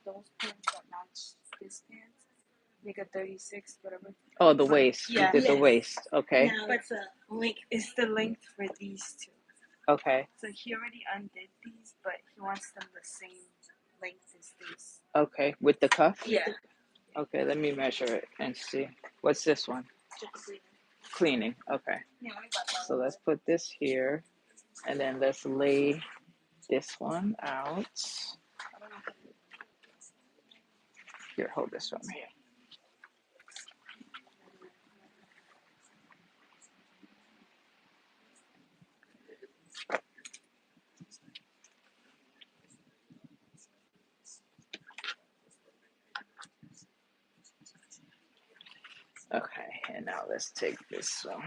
those pants that match this pants. Make a 36, whatever. Oh, the waist. Yeah. You did the waist. Okay. Now it's the length for these two. Okay. So he already undid these, but he wants them the same length as these. Okay. With the cuff? Yeah. Okay, let me measure it and see. What's this one? Cleaning. Okay. Yeah, So let's put this here, and then let's lay this one out. Here, hold this from me. Okay, and now let's take this one.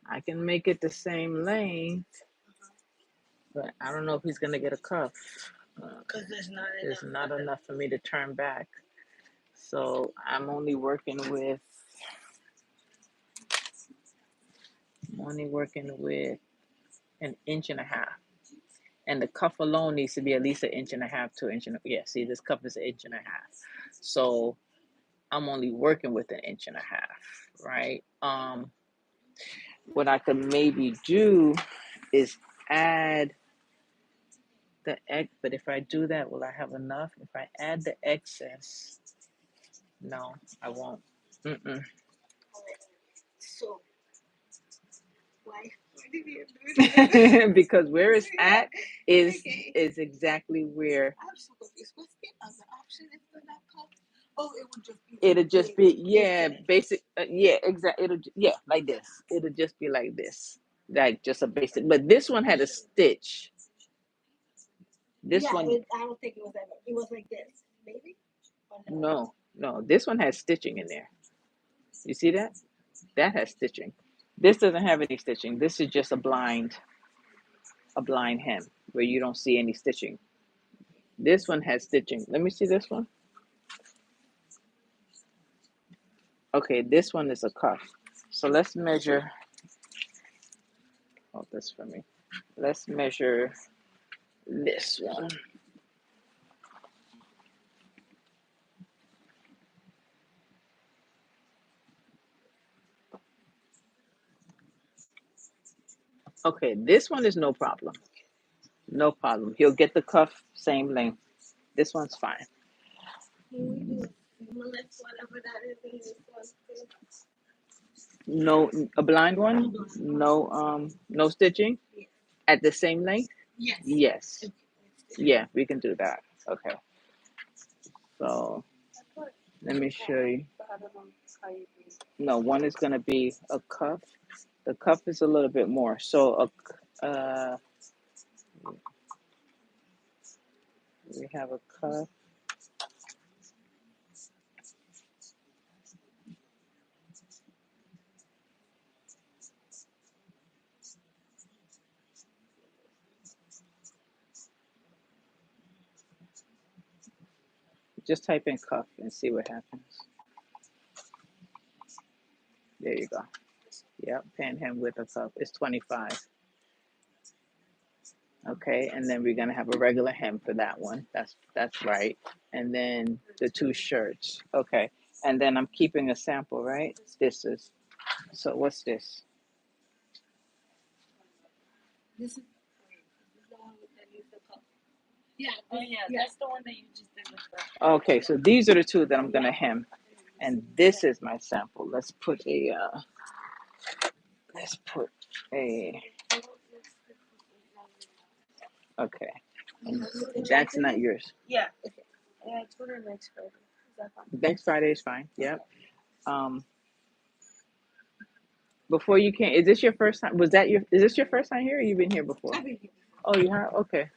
I can make it the same length, but I don't know if he's gonna get a cuff. Because There's not enough for me to turn back. So I'm only working with an inch and a half. And the cuff alone needs to be at least an inch and a half to an inch and a half. Yeah, see, this cuff is an inch and a half. So I'm only working with an inch and a half, right? What I could maybe do is add the egg, but if I do that, will I have enough? If I add the excess, no, I won't. So, why did you do it? Because where it's at is exactly where I'm so confused. What's the other option if they're not cuff? Oh, it would just be. it'll just be, yeah, basic, yeah, exactly. Like this. It'll just be like this, like just a basic. But this one had a stitch. This one, I don't think it was ever. It was like this, maybe. no, this one has stitching in there. You see that? That has stitching. This doesn't have any stitching. This is just a blind hem where you don't see any stitching. This one has stitching. Let me see this one. Okay, this one is a cuff. So let's measure. Hold this for me. Let's measure this one. Okay, this one is no problem. No problem. He'll get the cuff same length. This one's fine. No, a blind one? No, no stitching? At the same length? Yes. Yeah, we can do that. Okay. So let me show you. No, one is gonna be a cuff. The cuff is a little bit more. So we have a cuff. Just type in cuff and see what happens. There you go. Yep, pan hem with a cuff. It's 25. Okay, and then we're gonna have a regular hem for that one. That's right. And then the two shirts. Okay. And then I'm keeping a sample, right? This is, so what's this? This is the one that needs the cuff. Yeah. That's the one that you just did with the. Okay, so these are the two that I'm gonna hem. And this is my sample. Let's put a okay. And that's not yours. Yeah. Okay. Yeah, it's for next Friday. Is that fine? Next Friday is fine. Yep. Before you came, is this your first time? Is this your first time here, or you've been here before? I've been here. Oh, you have? Okay.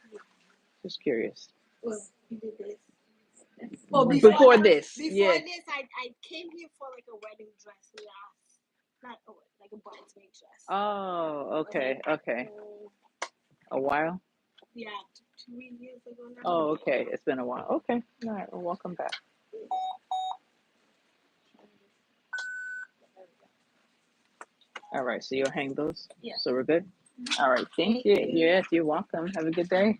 Just curious. Well, you did this. Oh, before this. Before this, I came here for like a wedding dress not like a bridesmaid dress. Oh, okay. A while? Yeah, 3 years ago now. Oh, okay. It's been a while. Okay. All right. Well, welcome back. All right. So you'll hang those? Yeah. So we're good? All right. Thank you. Yes, you're welcome. Have a good day.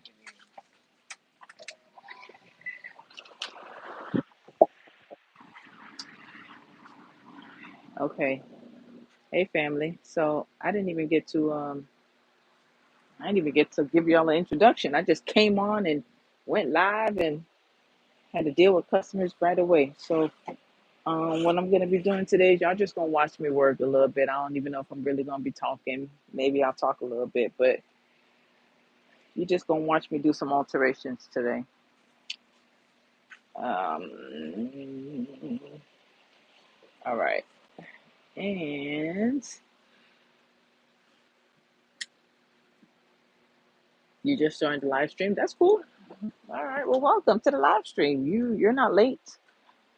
Okay. Hey, family. So I didn't even get to give y'all an introduction. I just came on and went live and had to deal with customers right away. So what I'm gonna be doing today is y'all just gonna watch me work a little bit. I don't even know if I'm really gonna be talking. Maybe I'll talk a little bit, but you just gonna watch me do some alterations today. All right, and you just joined the live stream. That's cool. All right, well, welcome to the live stream. You're not late.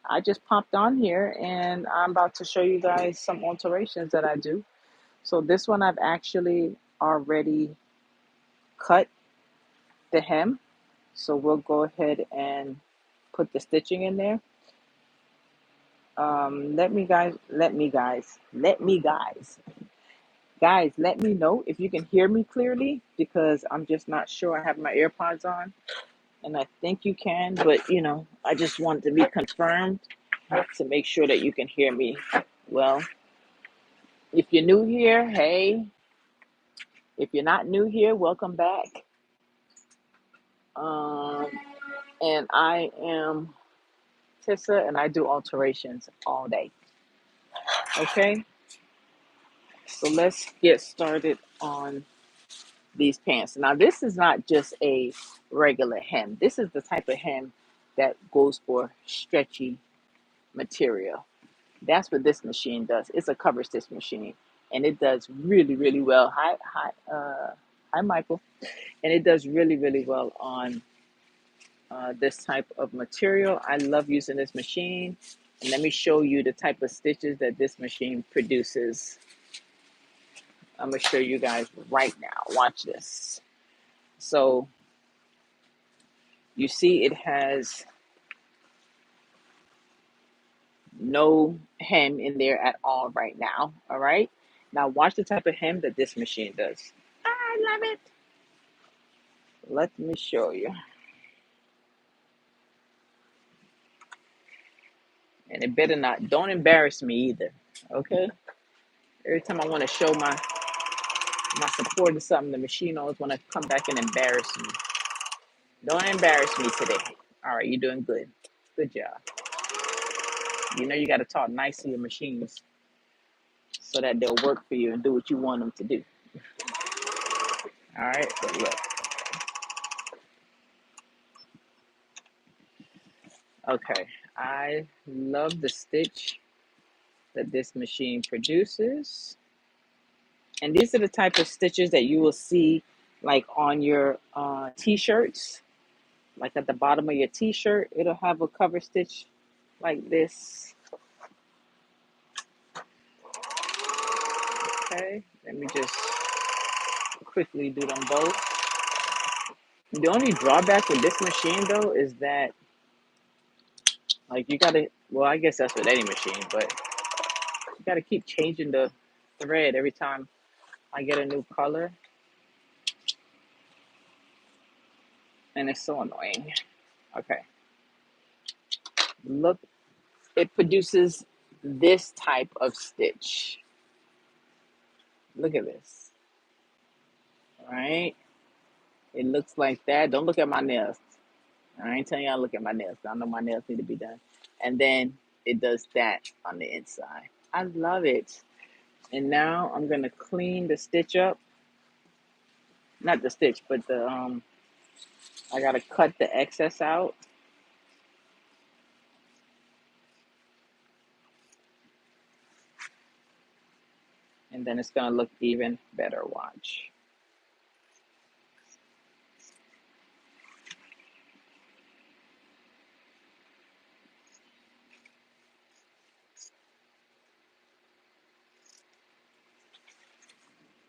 I just popped on here, and I'm about to show you guys some alterations that I do. So this one I've actually already cut the hem. So we'll go ahead and put the stitching in there. Guys, let me know if you can hear me clearly because I'm just not sure. I have my AirPods on and I think you can, but I just want to be confirmed to make sure that you can hear me well. If you're new here, hey. If you're not new here, welcome back. Um, and I am Tissa and I do alterations all day. Okay, so let's get started on these pants. Now, this is not just a regular hem. This is the type of hem that goes for stretchy material. That's what this machine does. It's a cover stitch machine, and it does really, really well. Hi, Michael. And it does really, really well on this type of material. I love using this machine. And let me show you the type of stitches that this machine produces. I'm going to show you guys right now. Watch this. So you see it has no hem in there at all right now. All right. Now watch the type of hem that this machine does. I love it. Let me show you. And it better not, don't embarrass me either. Okay. Every time I want to show my support of something, the machine always want to come back and embarrass me. Don't embarrass me today. All right, you're doing good. Good job. You got to talk nice to your machines so that they'll work for you and do what you want them to do. All right, but look. Okay, I love the stitch that this machine produces. And these are the type of stitches that you will see like on your t-shirts. Like at the bottom of your t-shirt, it'll have a cover stitch like this. Okay, let me just quickly do them both. The only drawback with this machine though is that like you gotta, well, I guess that's with any machine, but you gotta keep changing the thread every time I get a new color, and it's so annoying. Okay, look, it produces this type of stitch. Look at this. All right, it looks like that. Don't look at my nails. I ain't telling y'all to look at my nails. I know my nails need to be done. And then it does that on the inside. I love it. And now I'm gonna clean the stitch up. Not the stitch, but I gotta cut the excess out. And then it's gonna look even better. Watch.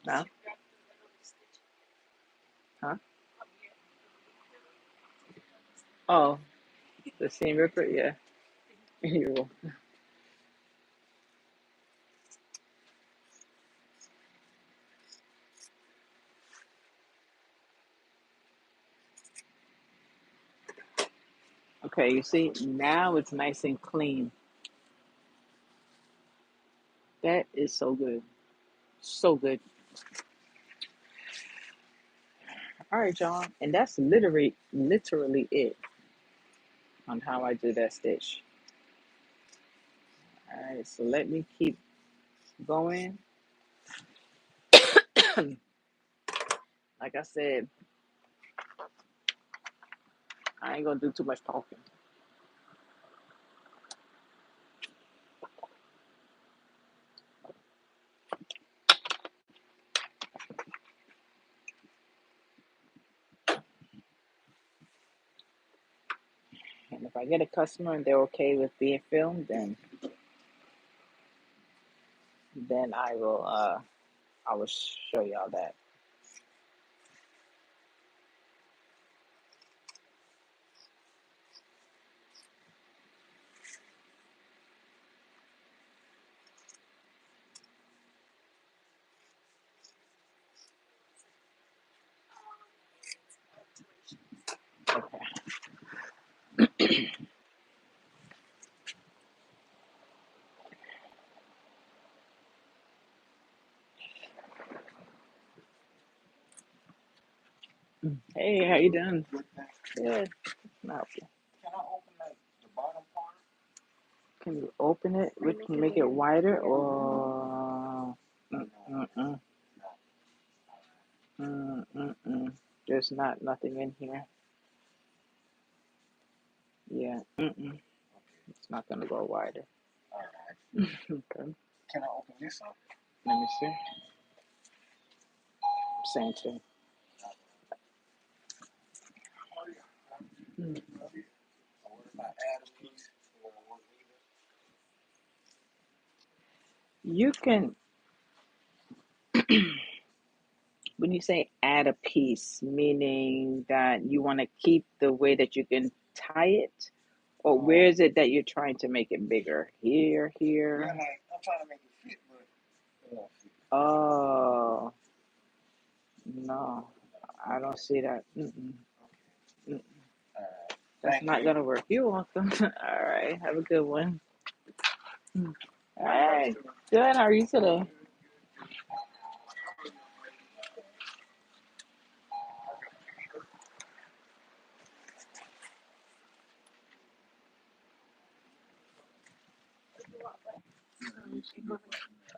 Huh? Huh? Oh, the seam ripper, yeah. You- okay, you see, now it's nice and clean. That is so good. So good. All right, y'all. And that's literally it on how I do that stitch. All right, so let me keep going. Like I said, I ain't gonna do too much talking. And if I get a customer and they're okay with being filmed, then I will show y'all that. Okay. Hey, how you doing? Good. Now, can you open it? We can make it wider or mm-mm, mm-mm. There's nothing in here. Yeah, it's not gonna go wider. Okay. Let me see. Same thing. Mm. You can, when you say add a piece, meaning that you want to keep the way that you can tie it, or where is it that you're trying to make it bigger? Here, here. Oh, no, I don't see that. Mm. That's not gonna work. You're welcome. All right, have a good one. All right, good. How are you today?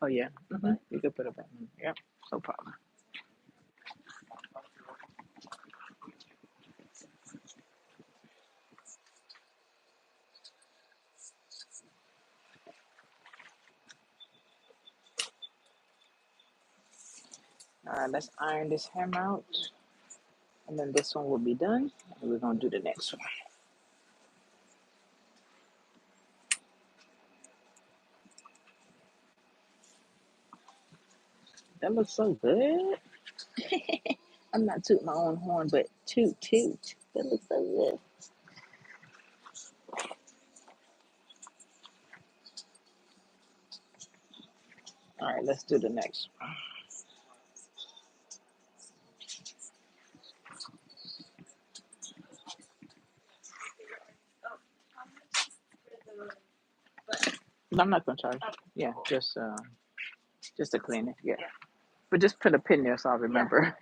Oh yeah, you can put it back. Yep, no problem. All right, let's iron this hem out, and then this one will be done. And we're gonna do the next one. That looks so good. I'm not tooting my own horn, but toot toot. That looks so good. All right, let's do the next one. I'm not gonna charge. Yeah, just to clean it. Yeah, but just put a pin there so I remember.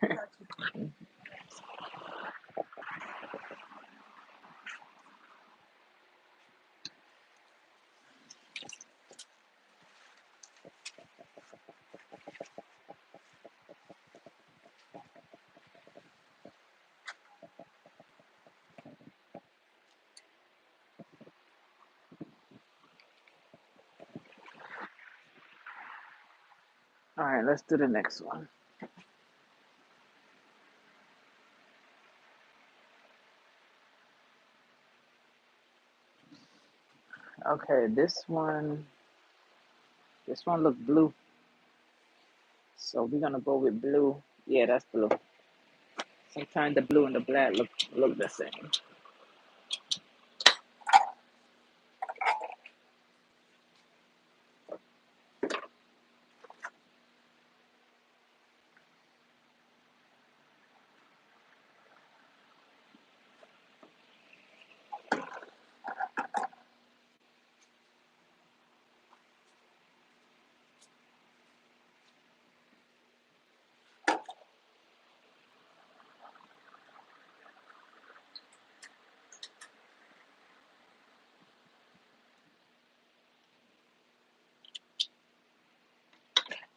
All right, let's do the next one. Okay, this one look blue, so we're gonna go with blue. Yeah, that's blue. Sometimes the blue and the black look the same.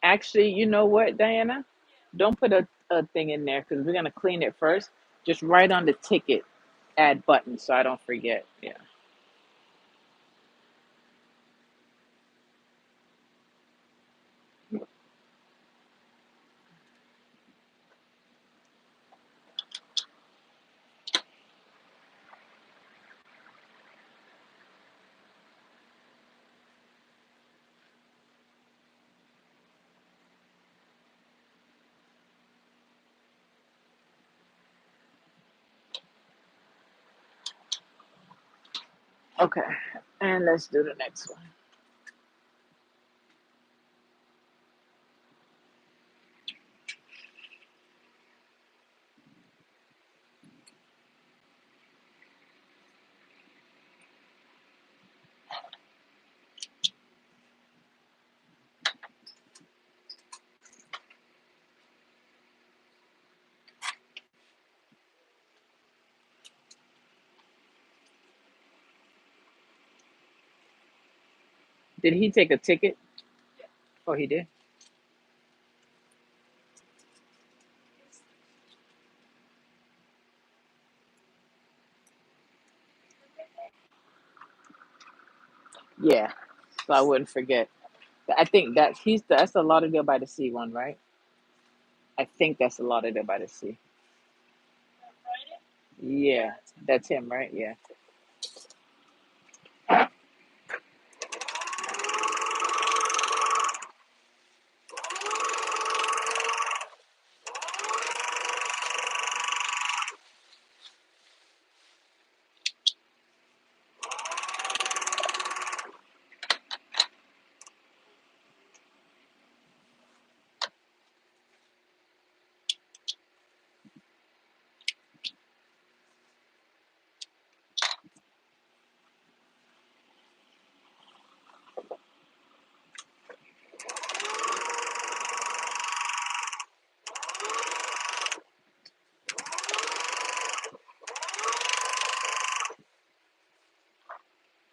Actually, you know what, Diana? Don't put a thing in there because we're gonna clean it first. Just write on the ticket, add button, so I don't forget. Yeah. Okay. And let's do the next one. Did he take a ticket? Oh, he did. Yeah. So I wouldn't forget. I think that's the Lauderdale by the Sea one, right? I think that's the Lauderdale by the Sea. Yeah, that's him, right? Yeah.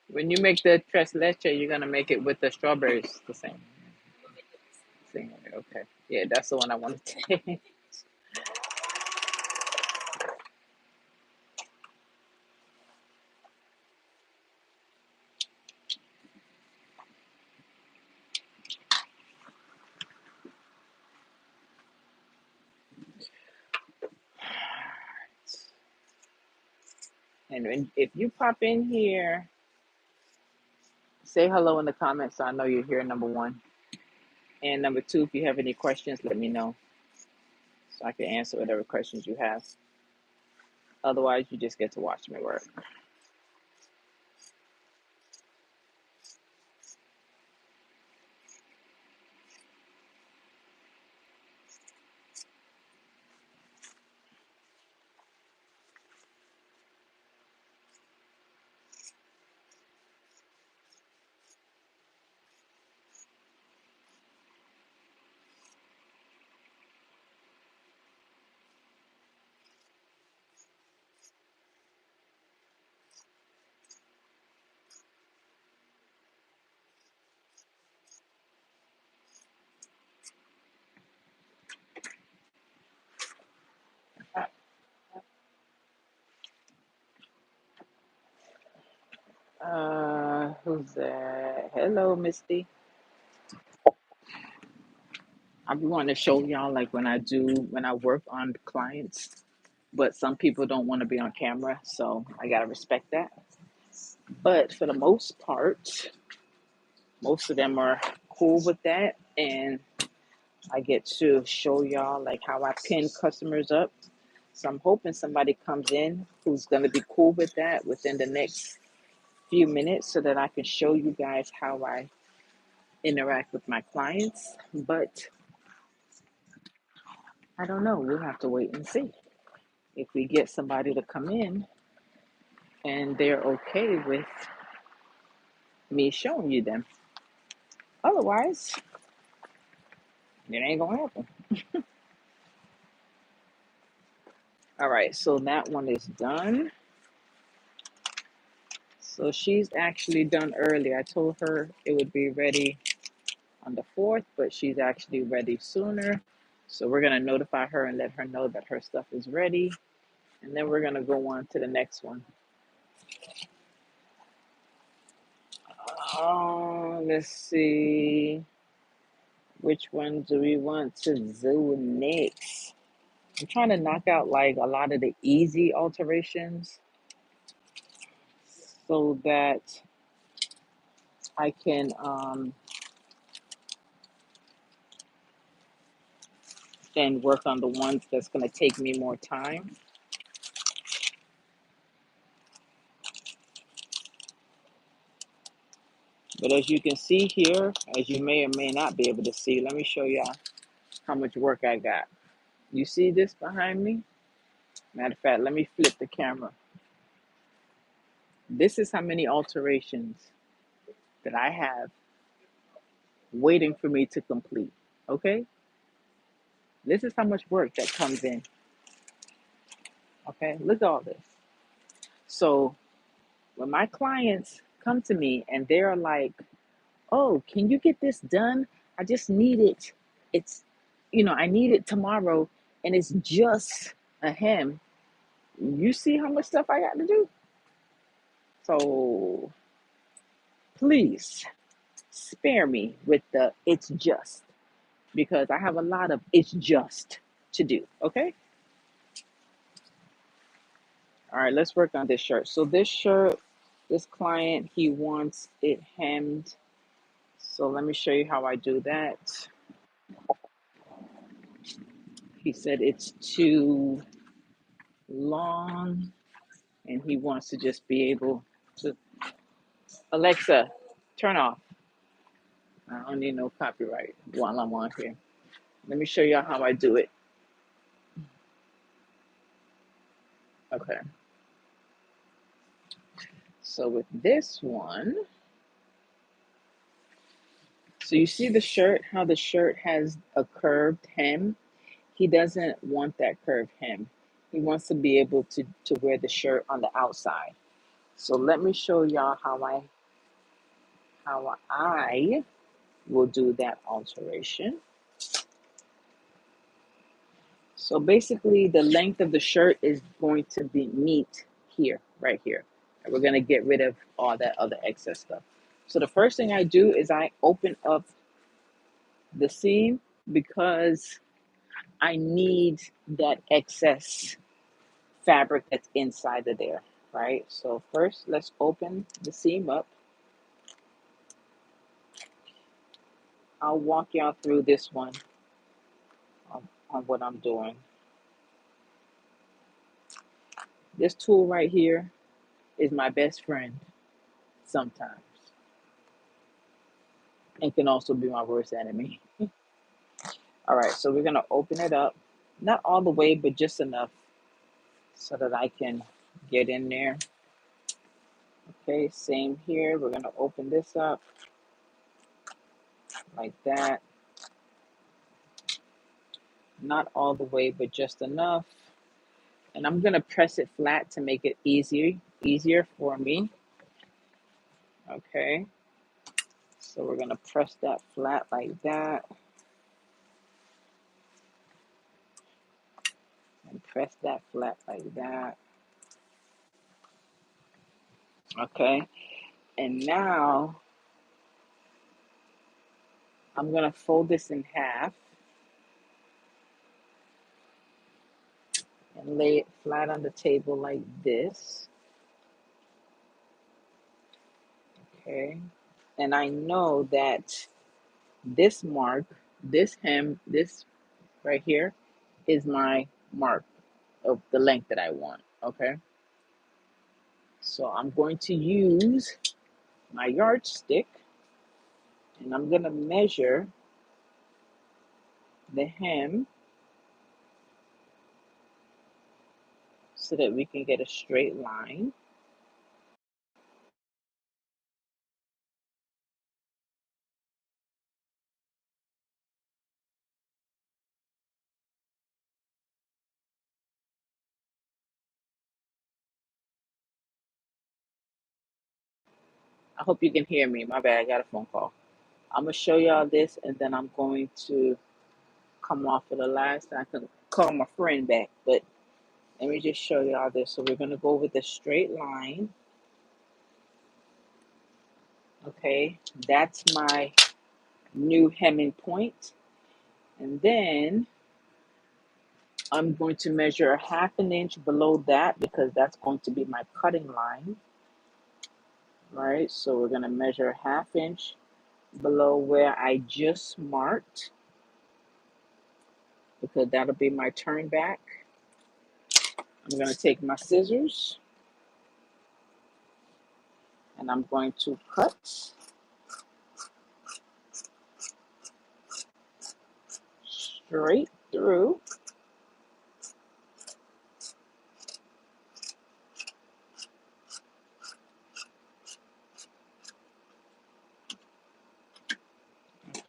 When you make the tres leche, you're gonna make it with the strawberries the same. Same way. Okay. Yeah, that's the one I want to take. And if you pop in here, say hello in the comments so I know you're here, number one. And number two, if you have any questions, let me know so I can answer whatever questions you have. Otherwise, you just get to watch me work. Who's that? Hello, Misty. I be wanting to show y'all like when I work on clients, but some people don't want to be on camera, so I gotta respect that. But for the most part, most of them are cool with that, and I get to show y'all like how I pin customers up. So I'm hoping somebody comes in who's going to be cool with that within the next few minutes so that I can show you guys how I interact with my clients. But I don't know. We'll have to wait and see if we get somebody to come in and they're okay with me showing you them. Otherwise, it ain't going to happen. All right, so that one is done. So she's actually done early. I told her it would be ready on the 4th, but she's actually ready sooner. So we're going to notify her and let her know that her stuff is ready. And then we're going to go on to the next one. Oh, let's see. Which one do we want to do next? I'm trying to knock out like a lot of the easy alterations so that I can then work on the ones that's going to take me more time. But as you can see here, as you may or may not be able to see, let me show y'all how much work I got. You see this behind me? Matter of fact, let me flip the camera. This is how many alterations that I have waiting for me to complete. Okay? This is how much work that comes in. Okay? Look at all this. So when my clients come to me and they're like, oh, can you get this done? I just need it. It's, I need it tomorrow and it's just a hem. You see how much stuff I got to do? So please spare me with the it's just because I have a lot of it's just to do. Okay. All right. Let's work on this shirt. So this shirt, this client, he wants it hemmed. So let me show you how I do that. He said it's too long and he wants to just be able to. Alexa, turn off. I don't need no copyright while I'm on here. Let me show y'all how I do it. Okay. So with this one, so you see the shirt, how the shirt has a curved hem. He doesn't want that curved hem. He wants to be able to wear the shirt on the outside. So let me show y'all how I will do that alteration. So basically the length of the shirt is going to be meet here, right here. And we're going to get rid of all that other excess stuff. So the first thing I do is I open up the seam because I need that excess fabric that's inside of there, right? So first, let's open the seam up. I'll walk y'all through this one on what I'm doing. This tool right here is my best friend sometimes and can also be my worst enemy. All right, so we're gonna open it up, not all the way, but just enough so that I can get in there. Okay, same here. We're gonna open this up like that. Not all the way, but just enough. And I'm gonna press it flat to make it easier for me. Okay, so we're gonna press that flat like that. And press that flat like that. Okay, and now I'm gonna fold this in half and lay it flat on the table like this. Okay, and I know that this mark, this hem, this right here is my mark. of the length that I want. Okay, so I'm going to use my yardstick and I'm going to measure the hem so that we can get a straight line. I hope you can hear me. My bad, I got a phone call. I'm going to show y'all this and then I'm going to come off for the last. I can call my friend back, but let me just show y'all this. So we're going to go with a straight line. Okay, that's my new hemming point. And then I'm going to measure a half an inch below that because that's going to be my cutting line. Right, so we're going to measure a half inch below where I just marked because that'll be my turn back. I'm going to take my scissors and I'm going to cut straight through.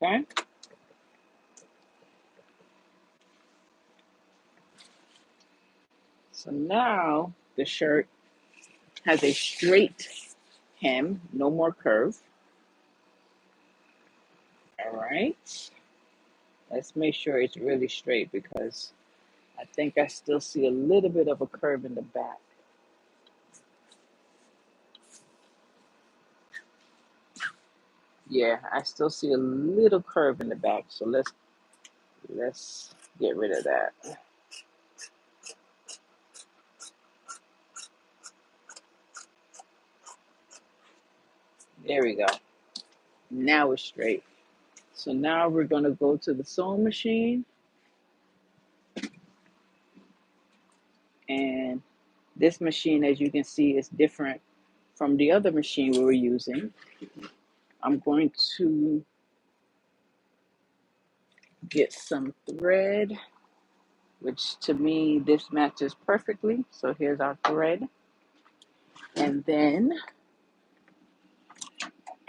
Okay, so now the shirt has a straight hem, no more curve. All right, let's make sure it's really straight because I think I still see a little bit of a curve in the back. Yeah, I still see a little curve in the back, so let's get rid of that. There we go. Now it's straight. So now we're going to go to the sewing machine, and this machine, as you can see, is different from the other machine we were using. I'm going to get some thread, which to me this matches perfectly. So here's our thread. And then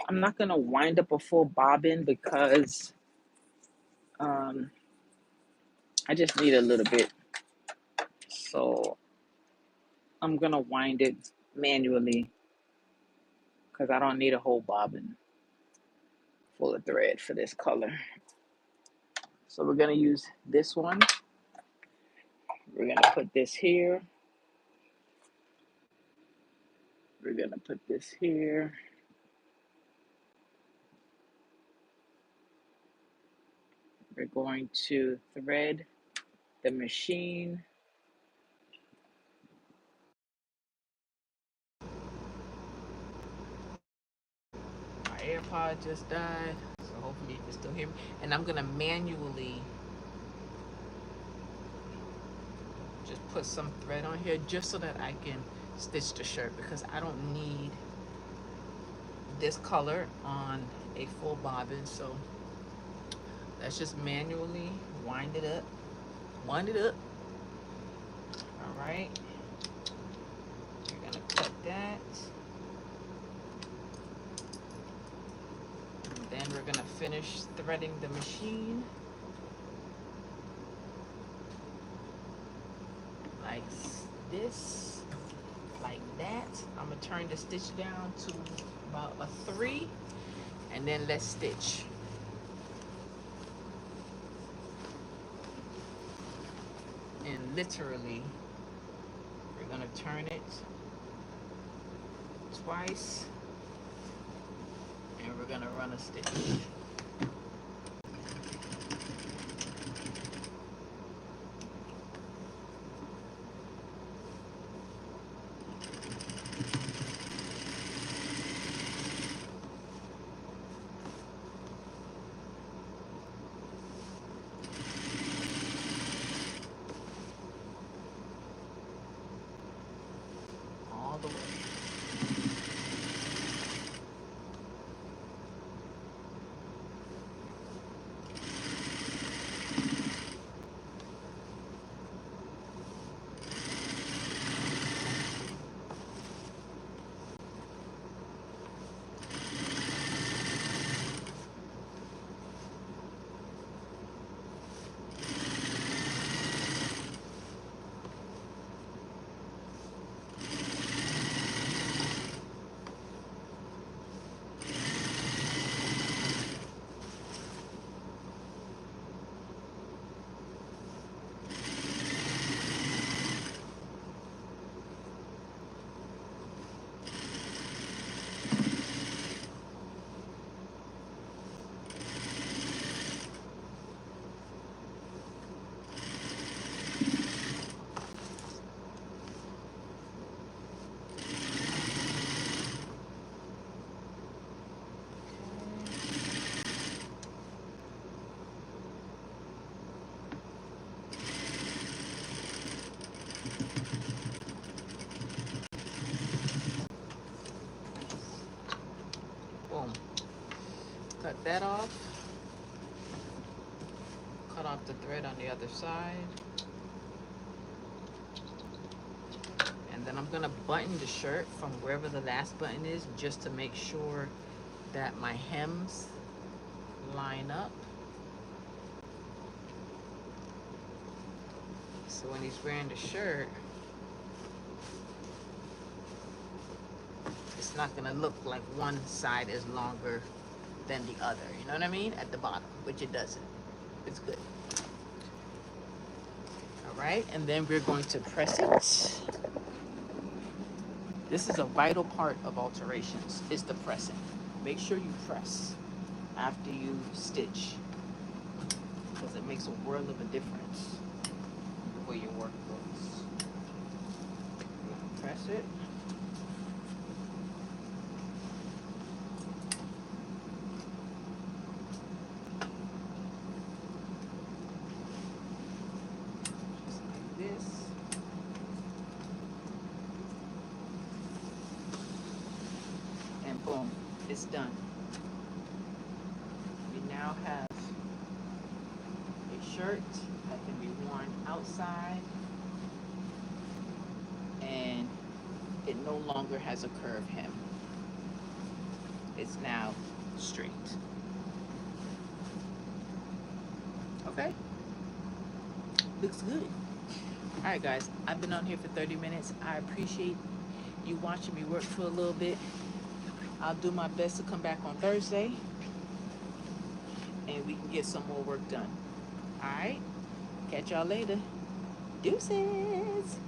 I'm not going to wind up a full bobbin because I just need a little bit. So I'm going to wind it manually because I don't need a whole bobbin full of thread for this color. So we're going to use this one. We're going to put this here. We're going to put this here. We're going to thread the machine. My AirPod just died, so hopefully you can still hear me. And I'm going to manually just put some thread on here just so that I can stitch the shirt because I don't need this color on a full bobbin. So let's just manually wind it up. Wind it up. All right. We're going to cut that. Then we're going to finish threading the machine like this, like that. I'm going to turn the stitch down to about a 3 and then let's stitch. And literally we're going to turn it twice and we're going to run a stitch. cut that off. Cut off the thread on the other side. And then I'm gonna button the shirt from wherever the last button is, just to make sure that my hems line up. So when he's wearing the shirt, it's not gonna look like one side is longer than the other, you know what I mean? At the bottom, which it doesn't. It's good. All right, and then we're going to press it. This is a vital part of alterations, is the pressing. Make sure you press after you stitch, because it makes a world of a difference the way your work looks. Press it. Just like this. And boom, it's done. We now have a shirt that can be worn outside, and it no longer has a curved hem. It's now straight. Okay, looks good. All right, guys, I've been on here for 30 minutes. I appreciate you watching me work for a little bit. I'll do my best to come back on Thursday, and we can get some more work done. All right, catch y'all later. Deuces.